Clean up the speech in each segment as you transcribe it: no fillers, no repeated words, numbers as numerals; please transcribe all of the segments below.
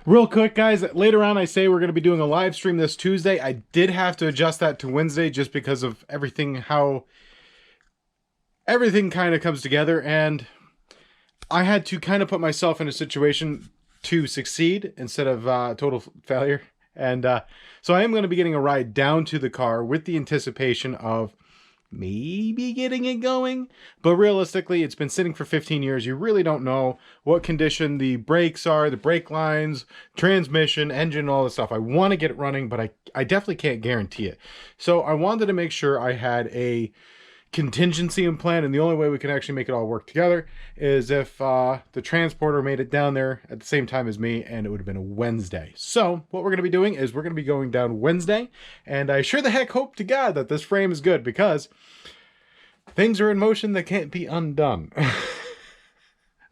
Real quick, guys, later on I say we're going to be doing a live stream this Tuesday. I did have to adjust that to Wednesday just because of everything, how everything kind of comes together, and I had to kind of put myself in a situation to succeed instead of total failure. And so I am going to be getting a ride down to the car with the anticipation of maybe getting it going, but realistically it's been sitting for 15 years. You really don't know what condition the brakes are, the brake lines, transmission, engine, all this stuff. I want to get it running, but I definitely can't guarantee it. So I wanted to make sure I had a contingency in plan, and the only way we can actually make it all work together is if the transporter made it down there at the same time as me, and it would have been a Wednesday. So what we're going to be doing is we're going to be going down Wednesday, and I sure the heck hope to God that this frame is good, because things are in motion that can't be undone.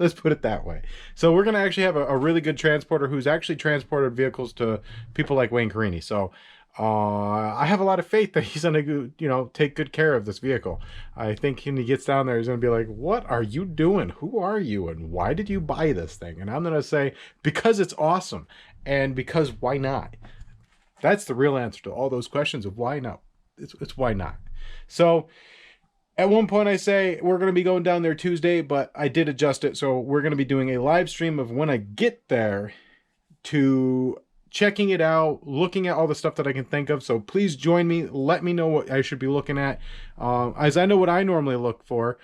Let's put it that way. So we're going to actually have a really good transporter who's actually transported vehicles to people like Wayne Carini. So I have a lot of faith that he's going to, take good care of this vehicle. I think when he gets down there, he's going to be like, what are you doing? Who are you? And why did you buy this thing? And I'm going to say, because it's awesome. And because why not? That's the real answer to all those questions of why not. It's why not. So at one point I say we're going to be going down there Tuesday, but I did adjust it. So we're going to be doing a live stream of when I get there to checking it out, looking at all the stuff that I can think of. So please join me. Let me know what I should be looking at, as I know what I normally look for.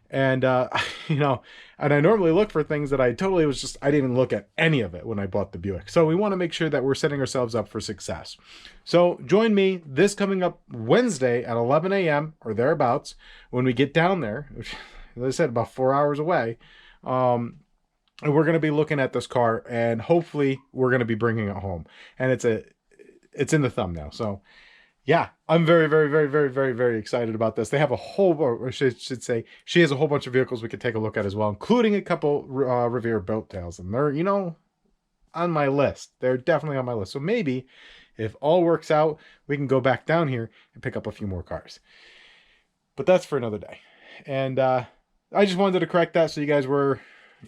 And, and I normally look for things that I didn't even look at any of it when I bought the Buick. So we want to make sure that we're setting ourselves up for success. So join me this coming up Wednesday at 11 a.m. or thereabouts when we get down there, which, as I said, about 4 hours away. And we're going to be looking at this car, and hopefully we're going to be bringing it home. And it's in the thumbnail. So yeah, I'm very, very, very, very, very, very excited about this. They have a whole, or I should say, she has a whole bunch of vehicles we could take a look at as well, including a couple Revere Built Tails. And they're, on my list. They're definitely on my list. So maybe if all works out, we can go back down here and pick up a few more cars. But that's for another day. And I just wanted to correct that so you guys were,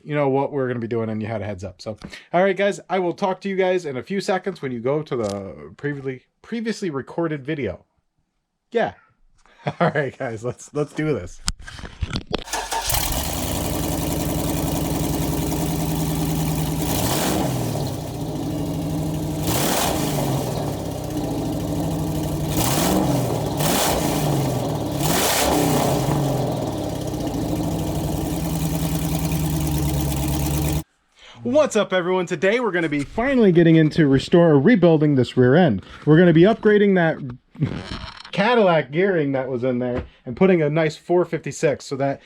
what we're going to be doing, and you had a heads up. So, all right, guys, I will talk to you guys in a few seconds when you go to the previously recorded video. Yeah. All right, guys, let's do this. What's up, everyone? Today we're going to be finally getting into rebuilding this rear end. We're going to be upgrading that Cadillac gearing that was in there and putting a nice 456 so that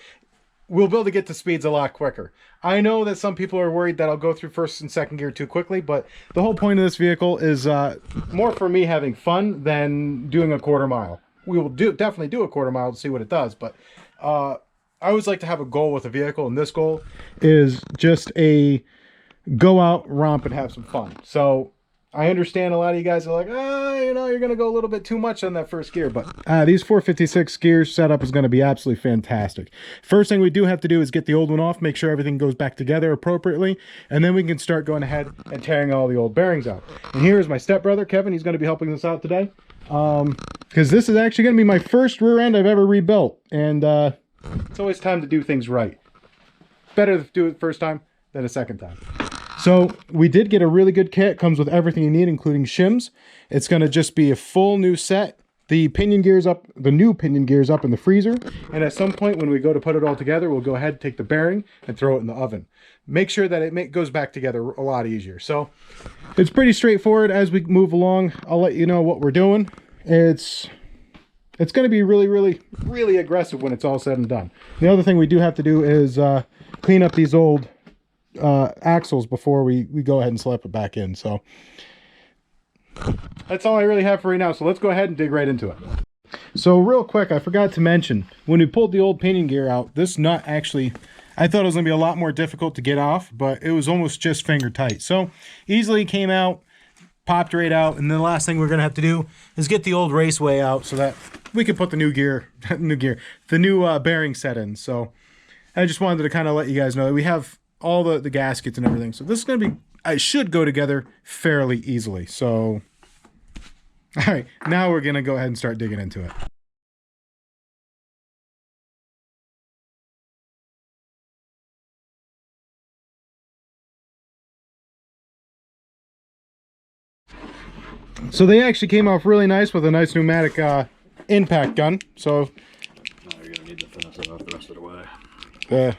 we'll be able to get to speeds a lot quicker. I know that some people are worried that I'll go through first and second gear too quickly, but the whole point of this vehicle is more for me having fun than doing a quarter mile. We will definitely do a quarter mile to see what it does, but I always like to have a goal with a vehicle, and this goal is just a go out, romp, and have some fun. So I understand a lot of you guys are like, you're going to go a little bit too much on that first gear, but these 456 gear setup is going to be absolutely fantastic. First thing we do have to do is get the old one off, make sure everything goes back together appropriately, and then we can start going ahead and tearing all the old bearings out. And here's my stepbrother, Kevin. He's going to be helping us out today, because this is actually going to be my first rear end I've ever rebuilt, and it's always time to do things right. Better to do it the first time than a second time. So we did get a really good kit. It comes with everything you need, including shims. It's going to just be a full new set. The pinion gears up, the new pinion gears up in the freezer. And at some point when we go to put it all together, we'll go ahead and take the bearing and throw it in the oven. Make sure that it goes back together a lot easier. So it's pretty straightforward. As we move along, I'll let you know what we're doing. It's going to be really, really, really aggressive when it's all said and done. The other thing we do have to do is clean up these old axles before we go ahead and slap it back in. So that's all I really have for right now. So let's go ahead and dig right into it. So real quick, I forgot to mention, when we pulled the old pinion gear out, this nut actually, I thought it was going to be a lot more difficult to get off, but it was almost just finger tight. So easily came out, popped right out, and then the last thing we're going to have to do is get the old raceway out so that we can put the new bearing set in. So I just wanted to kind of let you guys know that we have all the gaskets and everything. So this is going to be it should go together fairly easily. So, all right, now we're gonna go ahead and start digging into it. So they actually came off really nice with a nice pneumatic impact gun. So now you're gonna need to finish it off the rest of the way.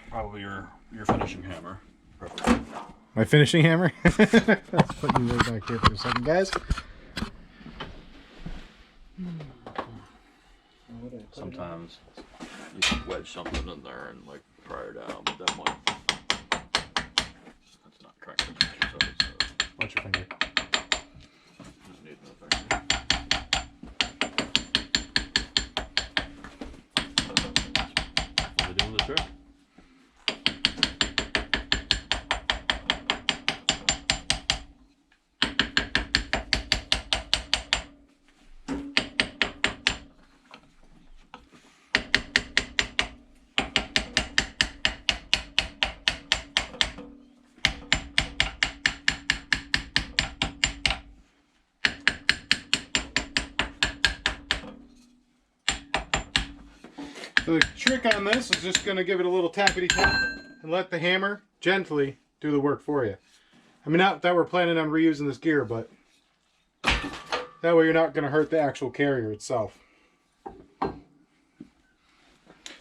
Probably your finishing hammer. Perfect. My finishing hammer. Let's put you right back here for a second, guys. Sometimes you can wedge something in there and like pry her down, but that might. That's not correct. What's your finger? Doesn't need no finger. Only doing the trick. So the trick on this is just going to give it a little tappity tap and let the hammer gently do the work for you. I mean, not that we're planning on reusing this gear, but that way you're not going to hurt the actual carrier itself.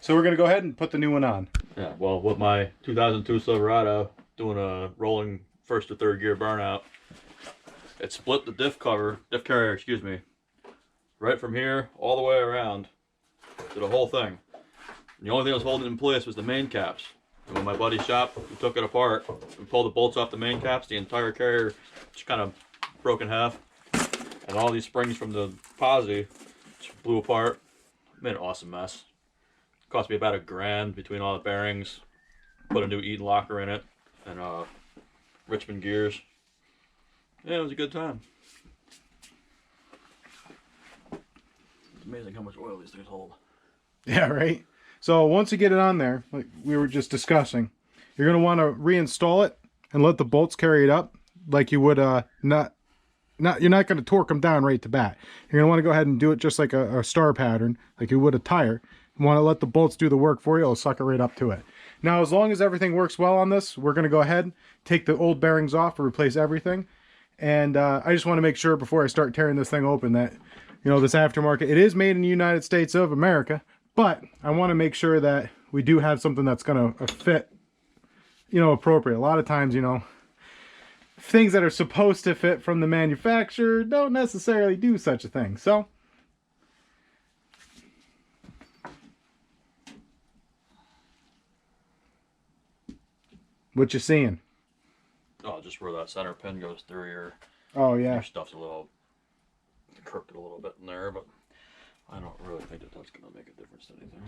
So we're going to go ahead and put the new one on. Yeah, well, with my 2002 Silverado doing a rolling first to third gear burnout, it split the diff carrier, excuse me, right from here all the way around to the whole thing. The only thing that was holding it in place was the main caps. And when my buddy shop, we took it apart, we pulled the bolts off the main caps, the entire carrier just kind of broke in half. And all these springs from the posi just blew apart. Made an awesome mess. Cost me about $1,000 between all the bearings. Put a new Eaton locker in it. And Richmond gears. Yeah, it was a good time. It's amazing how much oil these things hold. Yeah, right? So once you get it on there, like we were just discussing, you're going to want to reinstall it and let the bolts carry it up like you would you're not going to torque them down right to bat. You're going to want to go ahead and do it just like a star pattern, like you would a tire. You want to let the bolts do the work for you. It'll suck it right up to it. Now, as long as everything works well on this, we're going to go ahead, take the old bearings off, replace everything. And I just want to make sure before I start tearing this thing open that, you know, this aftermarket, it is made in the United States of America, but I want to make sure that we do have something that's going to fit, you know, appropriate. A lot of times, you know, things that are supposed to fit from the manufacturer don't necessarily do such a thing. So what you seeing? Oh, just where that center pin goes through your. Oh yeah. Your stuff's a little crooked a little bit in there, but I don't really think that that's gonna make a difference to anything.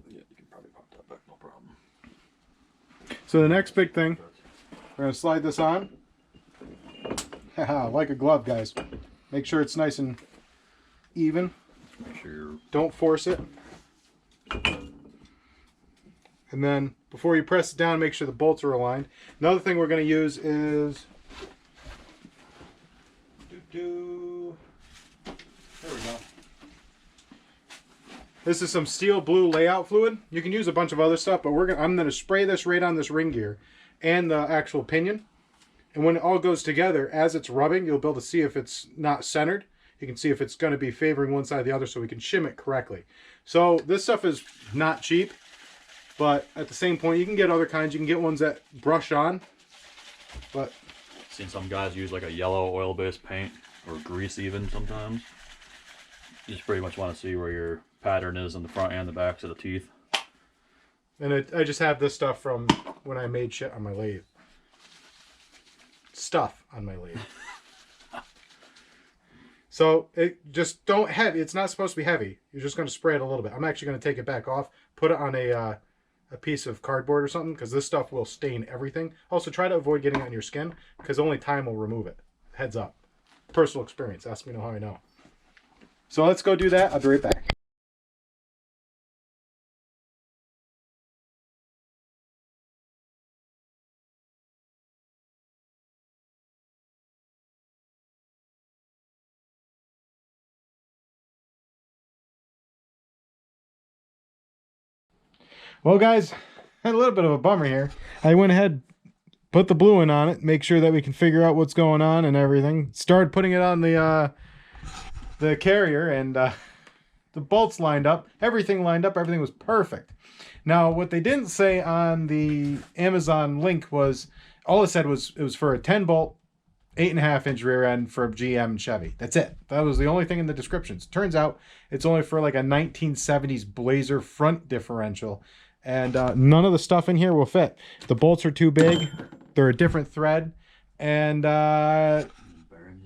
Yeah, you can probably pop that back, no problem. So the next big thing, we're gonna slide this on. Haha, like a glove, guys. Make sure it's nice and even. Make sure you're... Don't force it. And then before you press it down, make sure the bolts are aligned. Another thing we're going to use is there we go. This is some steel blue layout fluid. You can use a bunch of other stuff, but I'm going to spray this right on this ring gear and the actual pinion. And when it all goes together, as it's rubbing, you'll be able to see if it's not centered. You can see if it's going to be favoring one side or the other so we can shim it correctly. So this stuff is not cheap. But at the same point, you can get other kinds. You can get ones that brush on. But seen some guys use like a yellow oil-based paint or grease even sometimes. You just pretty much want to see where your pattern is in the front and the backs of the teeth. And I just have this stuff from when I made shit on my lathe. Stuff on my lathe. So it just don't heavy. It's not supposed to be heavy. You're just going to spray it a little bit. I'm actually going to take it back off, put it on a piece of cardboard or something, because this stuff will stain everything. Also, try to avoid getting it on your skin, because only time will remove it. Heads up. Personal experience. Ask me how I know. So let's go do that. I'll be right back. Well, guys, had a little bit of a bummer here. I went ahead, put the blue one on it, make sure that we can figure out what's going on and everything. Started putting it on the carrier, and the bolts lined up. Everything lined up. Everything was perfect. Now, what they didn't say on the Amazon link was, all it said was it was for a 10-bolt, 8.5-inch rear end for GM and Chevy. That's it. That was the only thing in the descriptions. Turns out it's only for like a 1970s Blazer front differential, and none of the stuff in here will fit. The bolts are too big. They're a different thread, and Bearings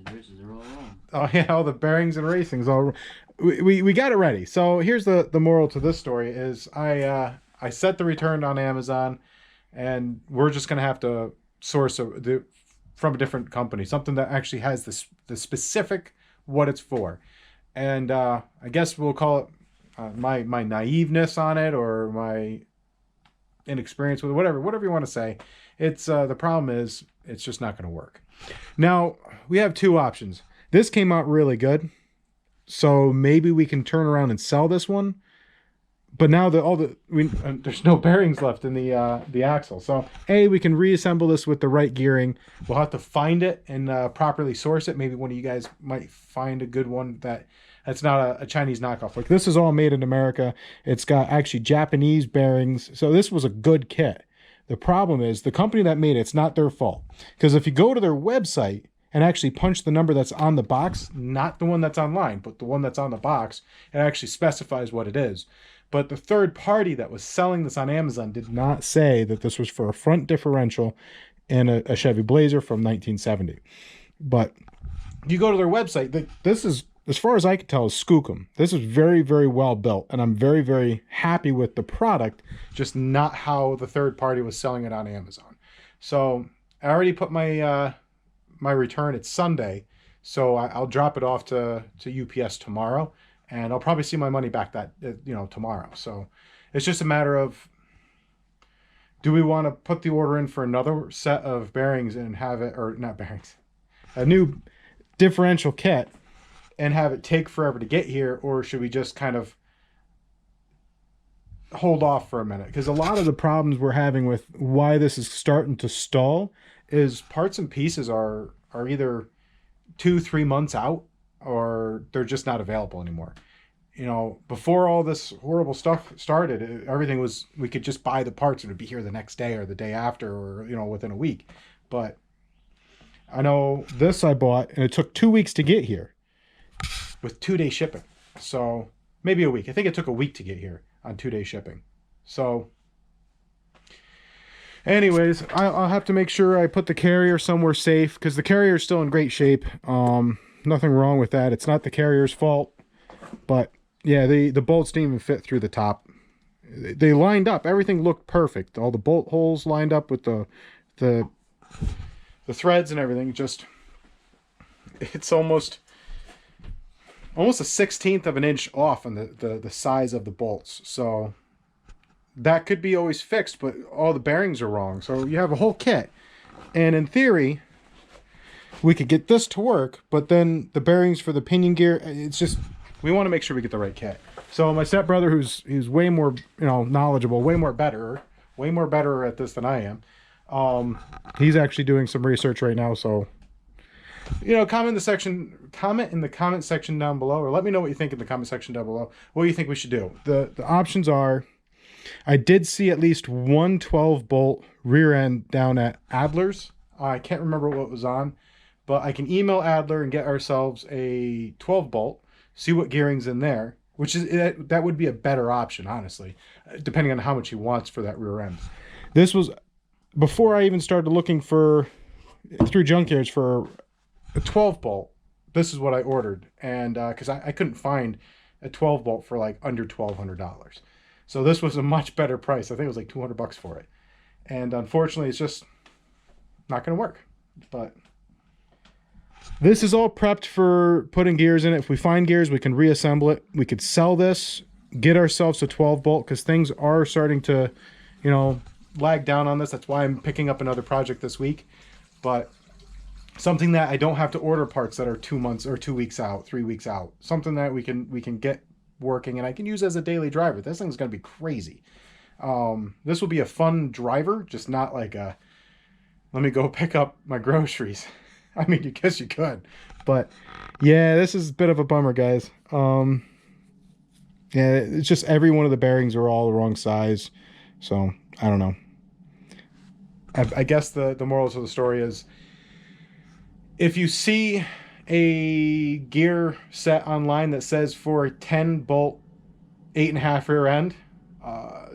and races are all wrong. oh yeah, all the bearings and racings all. We got it ready. So here's the moral to this story is I set the return on Amazon, and we're just gonna have to source from a different company, something that actually has the specific what it's for. And I guess we'll call it my naiveness on it, or my inexperience with it, whatever you want to say. It's the problem is it's just not going to work. Now we have two options. This came out really good, so maybe we can turn around and sell this one. But now that there's no bearings left in the axle, so we can reassemble this with the right gearing. We'll have to find it and properly source it. Maybe one of you guys might find a good one that's not a Chinese knockoff. Like, this is all made in America. It's got actually Japanese bearings, so this was a good kit. The problem is the company that made it's not their fault, because if you go to their website and actually punch the number that's on the box, not the one that's online, but the one that's on the box, it actually specifies what it is. But the third party that was selling this on Amazon did not say that this was for a front differential in a Chevy Blazer from 1970. But you go to their website, this is, as far as I can tell, is skookum. This is very, very well built, and I'm very, very happy with the product, just not how the third party was selling it on Amazon. So I already put my my return. It's Sunday, so I'll drop it off to UPS tomorrow. And I'll probably see my money back tomorrow. So it's just a matter of, do we want to put the order in for another set of bearings and have it, or not bearings, a new differential kit, and have it take forever to get here? Or should we just kind of hold off for a minute? Because a lot of the problems we're having with why this is starting to stall is parts and pieces are either 2-3 months out, or they're just not available anymore. You know, before all this horrible stuff started, everything was, we could just buy the parts and it would be here the next day or the day after, or, you know, within a week. But I know this I bought, and it took 2 weeks to get here with 2-day shipping. So maybe a week. I think it took a week to get here on 2-day shipping. So anyways, I'll have to make sure I put the carrier somewhere safe, because the carrier is still in great shape. Nothing wrong with that. It's not the carrier's fault. But yeah, the bolts didn't even fit through the top. They lined up. Everything looked perfect. All the bolt holes lined up with the threads and everything. Just, it's almost a 1/16 of an inch off on the size of the bolts. So that could be always fixed, but all the bearings are wrong. So you have a whole kit, and in theory we could get this to work, but then the bearings for the pinion gear, it's just, we want to make sure we get the right kit. So my stepbrother, who's way more, knowledgeable, way more better at this than I am, he's actually doing some research right now. So, comment in the comment section down below, or let me know what you think in the comment section down below. What do you think we should do? The options are, I did see at least one 12-bolt rear end down at Adler's. I can't remember what it was on, but I can email Adler and get ourselves a 12-bolt, see what gearing's in there, which is, that would be a better option, honestly, depending on how much he wants for that rear end. This was before I even started looking through junkyards for a 12-bolt. This is what I ordered, and because I couldn't find a 12-bolt for like under $1,200. So this was a much better price. I think it was like $200 for it. And unfortunately, it's just not going to work. But this is all prepped for putting gears in it. If we find gears, we can reassemble it. We could sell this, get ourselves a 12-bolt, because things are starting to, lag down on this. That's why I'm picking up another project this week. But something that I don't have to order parts that are 2 months or 2 weeks out, 3 weeks out. Something that we can get working, and I can use as a daily driver. This thing's going to be crazy. This will be a fun driver, just not like a, let me go pick up my groceries. I mean, you guess you could, but yeah, this is a bit of a bummer, guys. Yeah, it's just every one of the bearings are all the wrong size. So I don't know. I guess the morals of the story is, if you see a gear set online that says for a 10 bolt 8.5 rear end,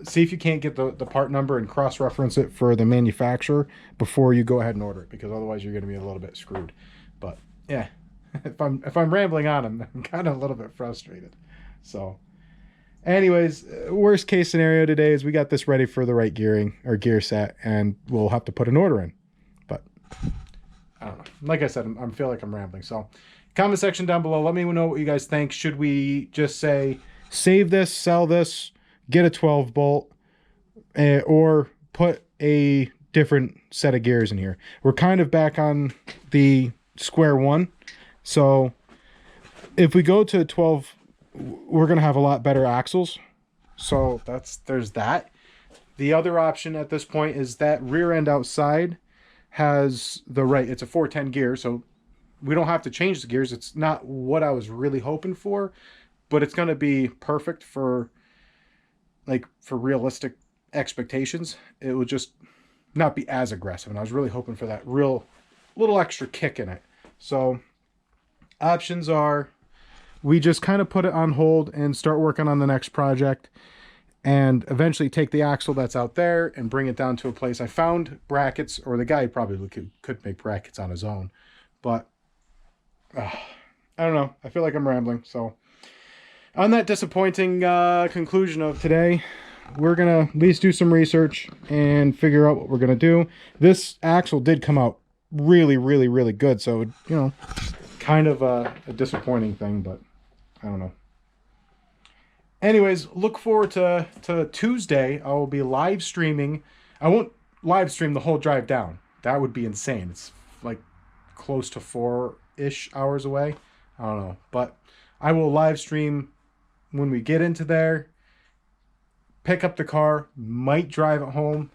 see if you can't get the part number and cross-reference it for the manufacturer before you go ahead and order it, because otherwise you're going to be a little bit screwed. But yeah, if I'm rambling on, I'm kind of a little bit frustrated. So anyways, worst case scenario today is we got this ready for the right gearing or gear set, and we'll have to put an order in. But I don't know. Like I said, I feel like I'm rambling. So comment section down below, let me know what you guys think. Should we just say save this, sell this, get a 12 bolt, or put a different set of gears in here? We're kind of back on the square one. So if we go to 12, we're going to have a lot better axles. So there's that. The other option at this point is that rear end outside has it's a 410 gear, so we don't have to change the gears. It's not what I was really hoping for, but it's going to be perfect for realistic expectations. It will just not be as aggressive, and I was really hoping for that real little extra kick in it. So options are, we just kind of put it on hold and start working on the next project, and eventually take the axle that's out there and bring it down to a place. I found brackets, or the guy probably could make brackets on his own, but I don't know. I feel like I'm rambling. So on that disappointing conclusion of today, we're going to at least do some research and figure out what we're going to do. This axle did come out really, really, really good. So, you know, kind of a disappointing thing, but I don't know. Anyways, look forward to Tuesday. I will be live streaming. I won't live stream the whole drive down. That would be insane. It's like close to 4-ish hours away. I don't know. But I will live stream when we get into there, pick up the car, might drive it home.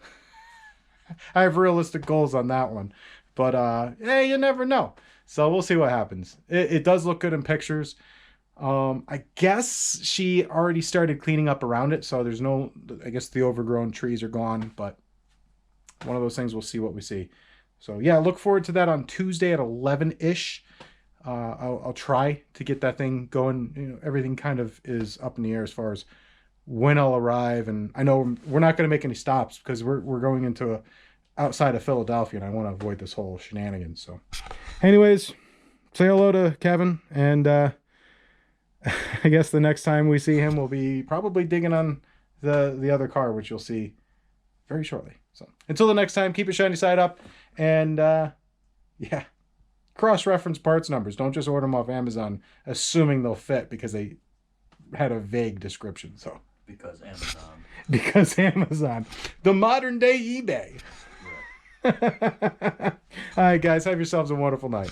I have realistic goals on that one. But hey, you never know. So we'll see what happens. It does look good in pictures. I guess she already started cleaning up around it, so there's no, I guess the overgrown trees are gone, but one of those things, we'll see what we see. So yeah, look forward to that on Tuesday at 11-ish. I'll try to get that thing going. You know, everything kind of is up in the air as far as when I'll arrive, and I know we're not going to make any stops because we're going into outside of Philadelphia, and I want to avoid this whole shenanigans. So anyways, say hello to Kevin, and I guess the next time we see him, we'll be probably digging on the other car, which you'll see very shortly. So until the next time, keep it shiny side up, and yeah, cross-reference parts numbers. Don't just order them off Amazon assuming they'll fit because they had a vague description. So because Amazon. Because Amazon, the modern day eBay. Right. All right, guys, have yourselves a wonderful night.